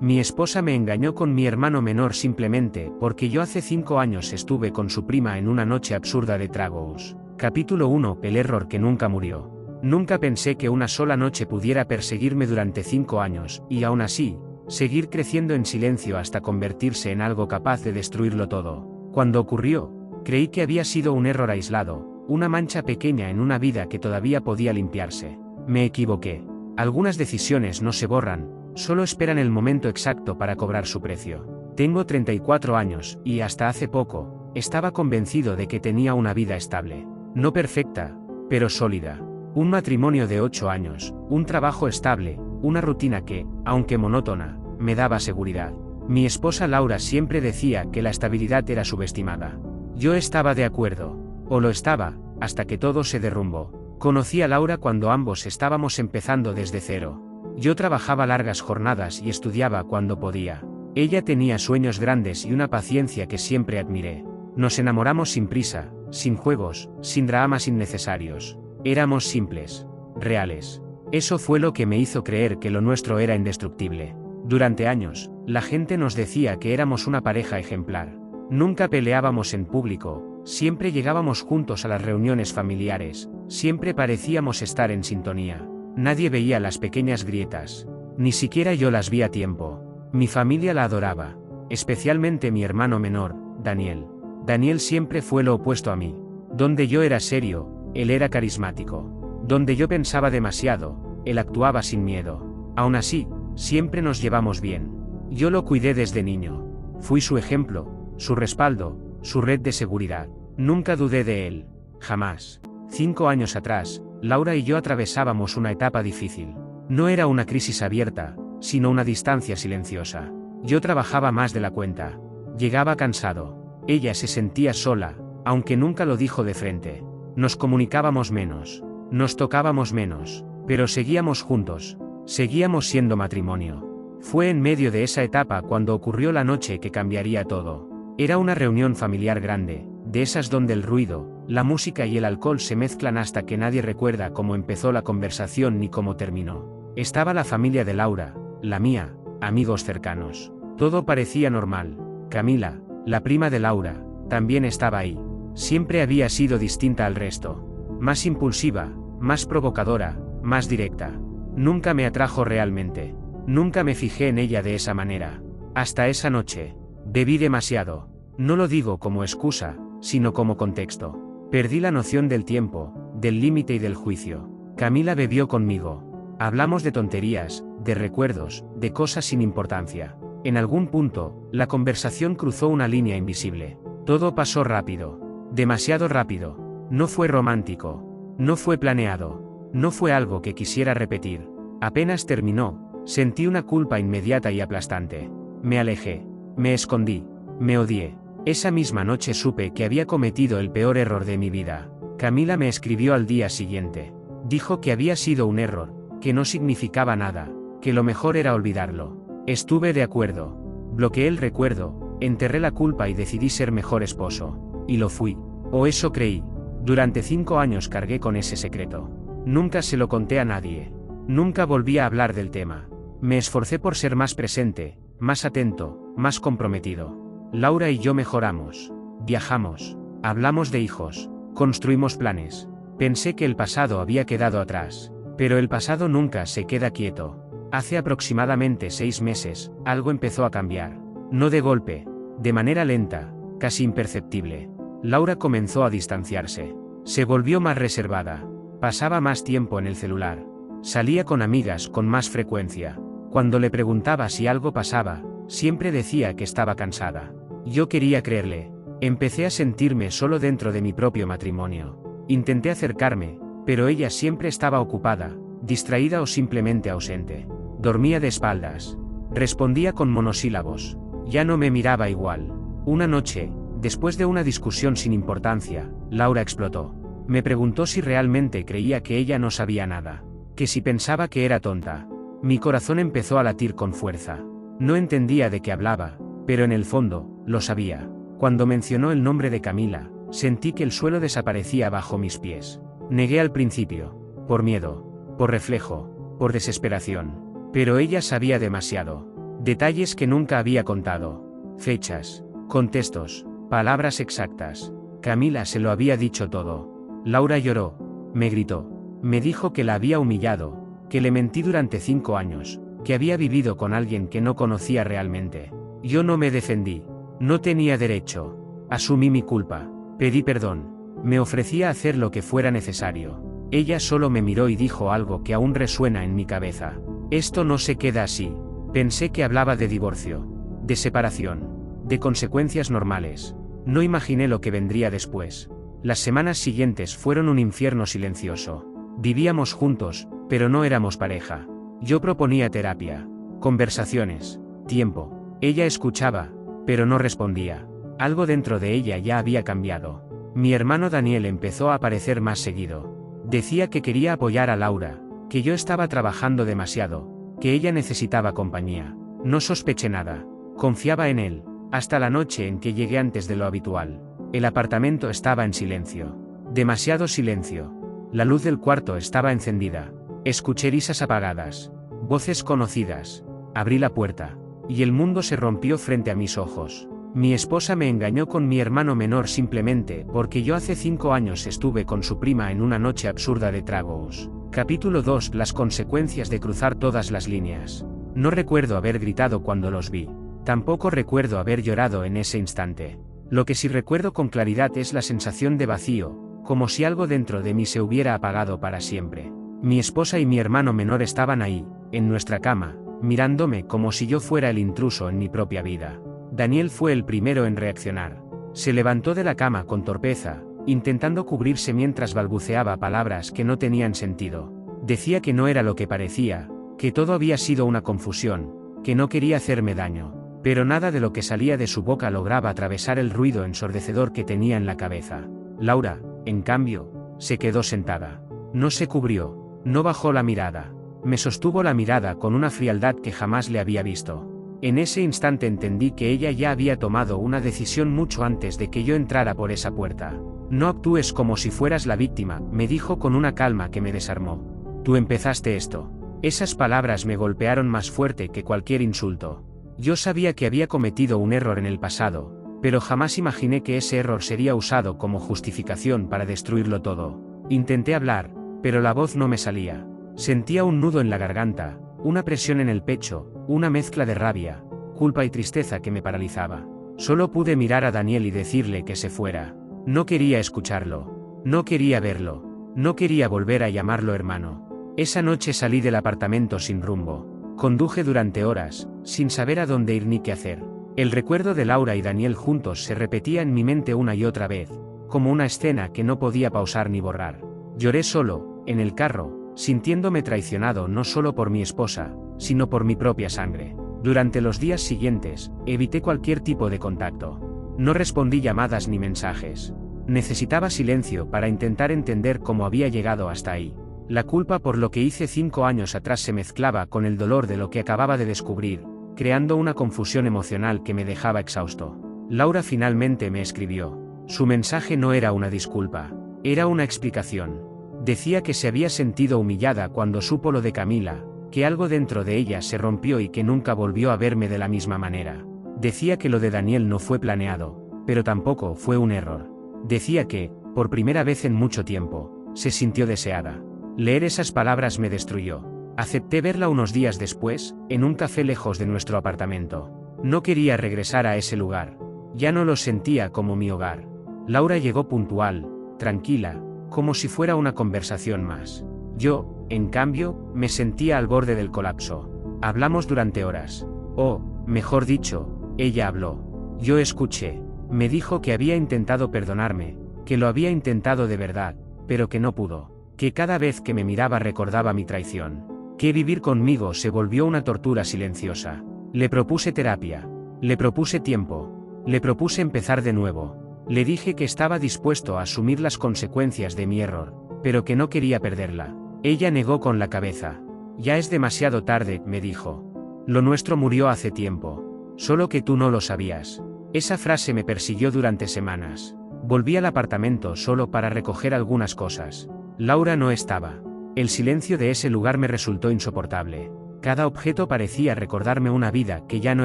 Mi esposa me engañó con mi hermano menor simplemente porque yo hace 5 años estuve con su prima en una noche absurda de tragos. Capítulo 1. El error que nunca murió. Nunca pensé que una sola noche pudiera perseguirme durante 5 años, y aún así, seguir creciendo en silencio hasta convertirse en algo capaz de destruirlo todo. Cuando ocurrió, creí que había sido un error aislado, una mancha pequeña en una vida que todavía podía limpiarse. Me equivoqué. Algunas decisiones no se borran, solo esperan el momento exacto para cobrar su precio. Tengo 34 años, y hasta hace poco, estaba convencido de que tenía una vida estable. No perfecta, pero sólida. Un matrimonio de 8 años, un trabajo estable, una rutina que, aunque monótona, me daba seguridad. Mi esposa Laura siempre decía que la estabilidad era subestimada. Yo estaba de acuerdo. O lo estaba, hasta que todo se derrumbó. Conocí a Laura cuando ambos estábamos empezando desde cero. Yo trabajaba largas jornadas y estudiaba cuando podía. Ella tenía sueños grandes y una paciencia que siempre admiré. Nos enamoramos sin prisa, sin juegos, sin dramas innecesarios. Éramos simples, reales. Eso fue lo que me hizo creer que lo nuestro era indestructible. Durante años, la gente nos decía que éramos una pareja ejemplar. Nunca peleábamos en público, siempre llegábamos juntos a las reuniones familiares, siempre parecíamos estar en sintonía. Nadie veía las pequeñas grietas. Ni siquiera yo las vi a tiempo. Mi familia la adoraba, especialmente mi hermano menor, Daniel. Daniel siempre fue lo opuesto a mí. Donde yo era serio, él era carismático. Donde yo pensaba demasiado, él actuaba sin miedo. Aún así, siempre nos llevamos bien. Yo lo cuidé desde niño. Fui su ejemplo, su respaldo, su red de seguridad. Nunca dudé de él. Jamás. 5 años atrás, Laura y yo atravesábamos una etapa difícil. No era una crisis abierta, sino una distancia silenciosa. Yo trabajaba más de la cuenta. Llegaba cansado. Ella se sentía sola, aunque nunca lo dijo de frente. Nos comunicábamos menos. Nos tocábamos menos. Pero seguíamos juntos. Seguíamos siendo matrimonio. Fue en medio de esa etapa cuando ocurrió la noche que cambiaría todo. Era una reunión familiar grande, de esas donde el ruido, la música y el alcohol se mezclan hasta que nadie recuerda cómo empezó la conversación ni cómo terminó. Estaba la familia de Laura, la mía, amigos cercanos. Todo parecía normal. Camila, la prima de Laura, también estaba ahí. Siempre había sido distinta al resto. Más impulsiva, más provocadora, más directa. Nunca me atrajo realmente. Nunca me fijé en ella de esa manera. Hasta esa noche. Bebí demasiado. No lo digo como excusa, sino como contexto. Perdí la noción del tiempo, del límite y del juicio. Camila bebió conmigo. Hablamos de tonterías, de recuerdos, de cosas sin importancia. En algún punto, la conversación cruzó una línea invisible. Todo pasó rápido. Demasiado rápido. No fue romántico. No fue planeado. No fue algo que quisiera repetir. Apenas terminó, sentí una culpa inmediata y aplastante. Me alejé. Me escondí. Me odié. Esa misma noche supe que había cometido el peor error de mi vida. Camila me escribió al día siguiente. Dijo que había sido un error, que no significaba nada, que lo mejor era olvidarlo. Estuve de acuerdo. Bloqueé el recuerdo, enterré la culpa y decidí ser mejor esposo. Y lo fui. O eso creí. Durante 5 años cargué con ese secreto. Nunca se lo conté a nadie. Nunca volví a hablar del tema. Me esforcé por ser más presente, más atento, más comprometido. Laura y yo mejoramos. Viajamos. Hablamos de hijos. Construimos planes. Pensé que el pasado había quedado atrás. Pero el pasado nunca se queda quieto. Hace aproximadamente 6 meses, algo empezó a cambiar. No de golpe. De manera lenta, casi imperceptible. Laura comenzó a distanciarse. Se volvió más reservada. Pasaba más tiempo en el celular. Salía con amigas con más frecuencia. Cuando le preguntaba si algo pasaba, siempre decía que estaba cansada. Yo quería creerle. Empecé a sentirme solo dentro de mi propio matrimonio. Intenté acercarme, pero ella siempre estaba ocupada, distraída o simplemente ausente. Dormía de espaldas. Respondía con monosílabos. Ya no me miraba igual. Una noche, después de una discusión sin importancia, Laura explotó. Me preguntó si realmente creía que ella no sabía nada. Que si pensaba que era tonta. Mi corazón empezó a latir con fuerza. No entendía de qué hablaba, pero en el fondo, lo sabía. Cuando mencionó el nombre de Camila, sentí que el suelo desaparecía bajo mis pies. Negué al principio. Por miedo. Por reflejo. Por desesperación. Pero ella sabía demasiado. Detalles que nunca había contado. Fechas, contextos, palabras exactas. Camila se lo había dicho todo. Laura lloró, me gritó. Me dijo que la había humillado, que le mentí durante 5 años, que había vivido con alguien que no conocía realmente. Yo no me defendí. No tenía derecho. Asumí mi culpa. Pedí perdón. Me ofrecía hacer lo que fuera necesario. Ella solo me miró y dijo algo que aún resuena en mi cabeza. Esto no se queda así. Pensé que hablaba de divorcio, de separación, de consecuencias normales. No imaginé lo que vendría después. Las semanas siguientes fueron un infierno silencioso. Vivíamos juntos, pero no éramos pareja. Yo proponía terapia, conversaciones, tiempo. Ella escuchaba, pero no respondía. Algo dentro de ella ya había cambiado. Mi hermano Daniel empezó a aparecer más seguido. Decía que quería apoyar a Laura, que yo estaba trabajando demasiado, que ella necesitaba compañía. No sospeché nada. Confiaba en él, hasta la noche en que llegué antes de lo habitual. El apartamento estaba en silencio. Demasiado silencio. La luz del cuarto estaba encendida. Escuché risas apagadas, voces conocidas. Abrí la puerta, y el mundo se rompió frente a mis ojos. Mi esposa me engañó con mi hermano menor simplemente porque yo hace 5 años estuve con su prima en una noche absurda de tragos. Capítulo 2. Las consecuencias de cruzar todas las líneas. No recuerdo haber gritado cuando los vi. Tampoco recuerdo haber llorado en ese instante. Lo que sí recuerdo con claridad es la sensación de vacío, como si algo dentro de mí se hubiera apagado para siempre. Mi esposa y mi hermano menor estaban ahí, en nuestra cama, mirándome como si yo fuera el intruso en mi propia vida. Daniel fue el primero en reaccionar. Se levantó de la cama con torpeza, intentando cubrirse mientras balbuceaba palabras que no tenían sentido. Decía que no era lo que parecía, que todo había sido una confusión, que no quería hacerme daño, pero nada de lo que salía de su boca lograba atravesar el ruido ensordecedor que tenía en la cabeza. Laura, en cambio, se quedó sentada. No se cubrió, no bajó la mirada. Me sostuvo la mirada con una frialdad que jamás le había visto. En ese instante entendí que ella ya había tomado una decisión mucho antes de que yo entrara por esa puerta. No actúes como si fueras la víctima, me dijo con una calma que me desarmó. Tú empezaste esto. Esas palabras me golpearon más fuerte que cualquier insulto. Yo sabía que había cometido un error en el pasado, pero jamás imaginé que ese error sería usado como justificación para destruirlo todo. Intenté hablar, pero la voz no me salía. Sentía un nudo en la garganta, una presión en el pecho, una mezcla de rabia, culpa y tristeza que me paralizaba. Solo pude mirar a Daniel y decirle que se fuera. No quería escucharlo. No quería verlo. No quería volver a llamarlo hermano. Esa noche salí del apartamento sin rumbo. Conduje durante horas, sin saber a dónde ir ni qué hacer. El recuerdo de Laura y Daniel juntos se repetía en mi mente una y otra vez, como una escena que no podía pausar ni borrar. Lloré solo, en el carro, sintiéndome traicionado no solo por mi esposa, sino por mi propia sangre. Durante los días siguientes, evité cualquier tipo de contacto. No respondí llamadas ni mensajes. Necesitaba silencio para intentar entender cómo había llegado hasta ahí. La culpa por lo que hice 5 años atrás se mezclaba con el dolor de lo que acababa de descubrir, creando una confusión emocional que me dejaba exhausto. Laura finalmente me escribió. Su mensaje no era una disculpa, era una explicación. Decía que se había sentido humillada cuando supo lo de Camila, que algo dentro de ella se rompió y que nunca volvió a verme de la misma manera. Decía que lo de Daniel no fue planeado, pero tampoco fue un error. Decía que, por primera vez en mucho tiempo, se sintió deseada. Leer esas palabras me destruyó. Acepté verla unos días después, en un café lejos de nuestro apartamento. No quería regresar a ese lugar. Ya no lo sentía como mi hogar. Laura llegó puntual, tranquila, como si fuera una conversación más. Yo, en cambio, me sentía al borde del colapso. Hablamos durante horas. O, mejor dicho, ella habló. Yo escuché. Me dijo que había intentado perdonarme, que lo había intentado de verdad, pero que no pudo. Que cada vez que me miraba recordaba mi traición. Que vivir conmigo se volvió una tortura silenciosa. Le propuse terapia. Le propuse tiempo. Le propuse empezar de nuevo. Le dije que estaba dispuesto a asumir las consecuencias de mi error, pero que no quería perderla. Ella negó con la cabeza. Ya es demasiado tarde, me dijo. Lo nuestro murió hace tiempo. Solo que tú no lo sabías. Esa frase me persiguió durante semanas. Volví al apartamento solo para recoger algunas cosas. Laura no estaba. El silencio de ese lugar me resultó insoportable. Cada objeto parecía recordarme una vida que ya no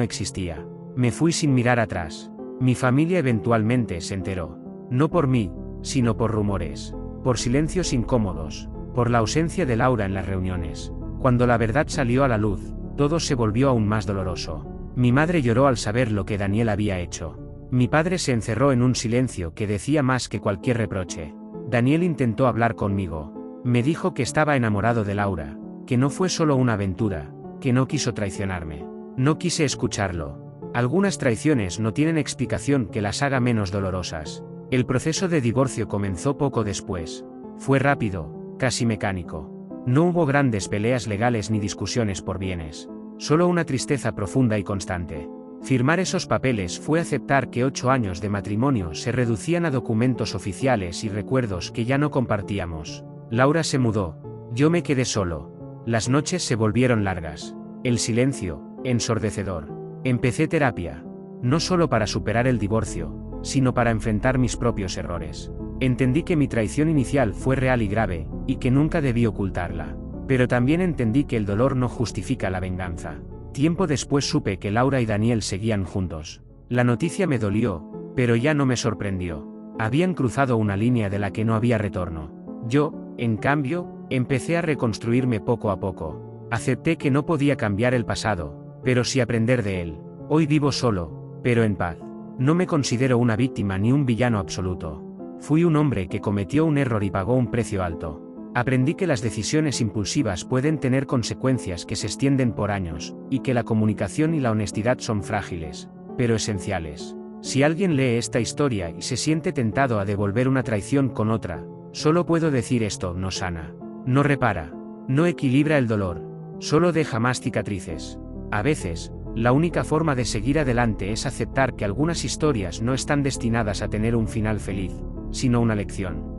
existía. Me fui sin mirar atrás. Mi familia eventualmente se enteró. No por mí, sino por rumores, por silencios incómodos, por la ausencia de Laura en las reuniones. Cuando la verdad salió a la luz, todo se volvió aún más doloroso. Mi madre lloró al saber lo que Daniel había hecho. Mi padre se encerró en un silencio que decía más que cualquier reproche. Daniel intentó hablar conmigo. Me dijo que estaba enamorado de Laura, que no fue solo una aventura, que no quiso traicionarme. No quise escucharlo. Algunas traiciones no tienen explicación que las haga menos dolorosas. El proceso de divorcio comenzó poco después. Fue rápido, casi mecánico. No hubo grandes peleas legales ni discusiones por bienes. Solo una tristeza profunda y constante. Firmar esos papeles fue aceptar que 8 años de matrimonio se reducían a documentos oficiales y recuerdos que ya no compartíamos. Laura se mudó. Yo me quedé solo. Las noches se volvieron largas. El silencio, ensordecedor. Empecé terapia. No solo para superar el divorcio, sino para enfrentar mis propios errores. Entendí que mi traición inicial fue real y grave, y que nunca debí ocultarla. Pero también entendí que el dolor no justifica la venganza. Tiempo después supe que Laura y Daniel seguían juntos. La noticia me dolió, pero ya no me sorprendió. Habían cruzado una línea de la que no había retorno. Yo, en cambio, empecé a reconstruirme poco a poco. Acepté que no podía cambiar el pasado, pero sí aprender de él. Hoy vivo solo, pero en paz. No me considero una víctima ni un villano absoluto. Fui un hombre que cometió un error y pagó un precio alto. Aprendí que las decisiones impulsivas pueden tener consecuencias que se extienden por años, y que la comunicación y la honestidad son frágiles, pero esenciales. Si alguien lee esta historia y se siente tentado a devolver una traición con otra, solo puedo decir esto: no sana, no repara, no equilibra el dolor, solo deja más cicatrices. A veces, la única forma de seguir adelante es aceptar que algunas historias no están destinadas a tener un final feliz, sino una lección.